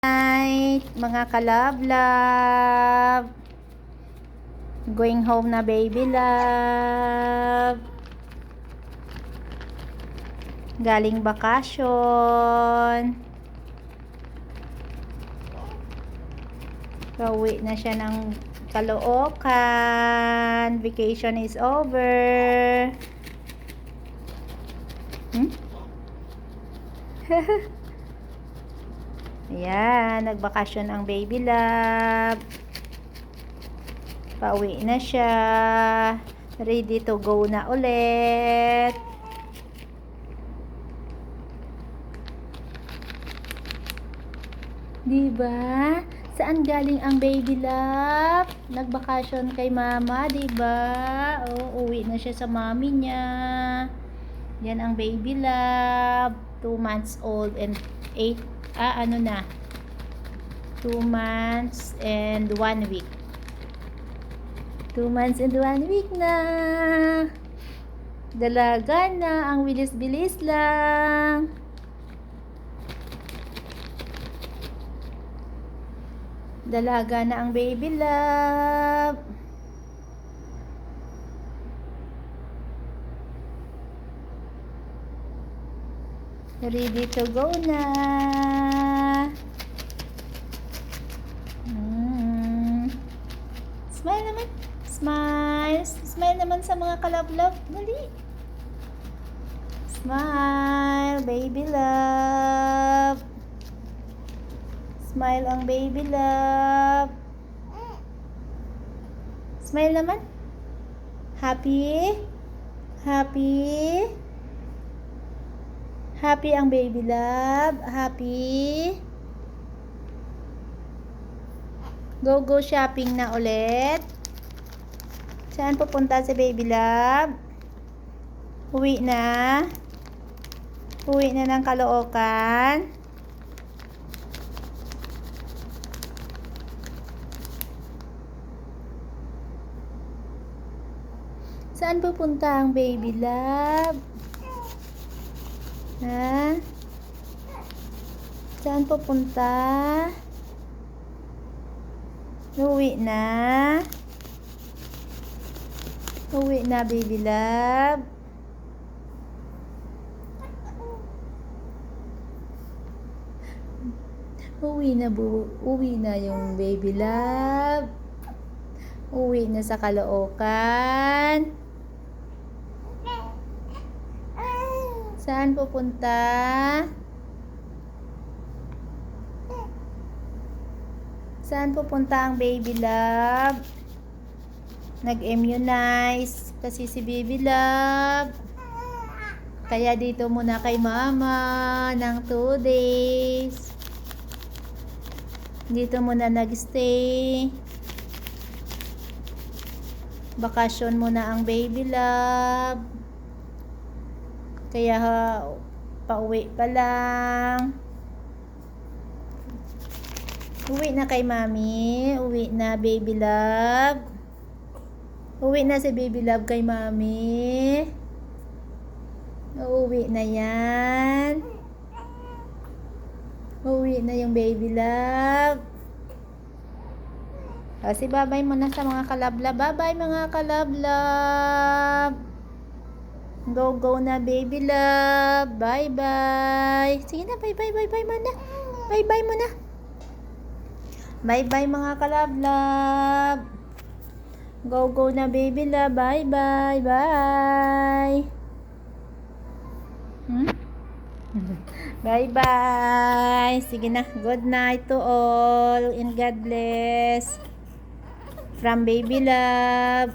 Night, mga kalab-lab. Going home na, baby love. Galing bakasyon. Pauwi na siya ng Caloocan. Vacation is over. Ayan, nagbakasyon ang baby love. Pauwi na siya. Ready to go na ulit. Diba? Saan galing ang baby love? Nagbakasyon kay mama, diba? Oh, uwi na siya sa mommy niya. Yan ang baby love. 2 months old and 8 2 months and 1 week. 2 months and 1 week na. Dalaga na. Ang bilis-bilis lang. Dalaga na ang baby love. Ready to go na. Smile naman. Smile. Smile naman sa mga kalab-love. Dali. Smile, baby love. Smile ang baby love. Smile naman. Happy? Happy? Happy ang baby love. Happy? Go shopping na ulit. Saan pupunta si baby love? Uwi na. Uwi na ng Caloocan. Saan pupunta ang baby love? Ha? Saan pupunta? Uwi na. Uwi na, baby love. Uwi na yung baby love. Uwi na sa Caloocan. Saan pupunta? Saan pupunta ang baby love? Nag-immunize kasi si baby love. Kaya dito muna kay mama ng 2 days. Dito muna nag-stay. Bakasyon muna ang baby love. Kaya pauwi pa lang. Uwi na kay mami. Uwi na, baby love. Uwi na si baby love kay mami. Uwi na yan. Uwi na yung baby love. Kasi bye-bye muna sa mga kalab-lab. Bye-bye mga kalab-lab. Go na, baby love. Bye-bye. Sige na, bye-bye muna. Bye-bye muna. Bye-bye mga kalab-lab. Go na, baby love. Bye-bye. Bye. Bye-bye. Sige na. Good night to all. And God bless. From baby love.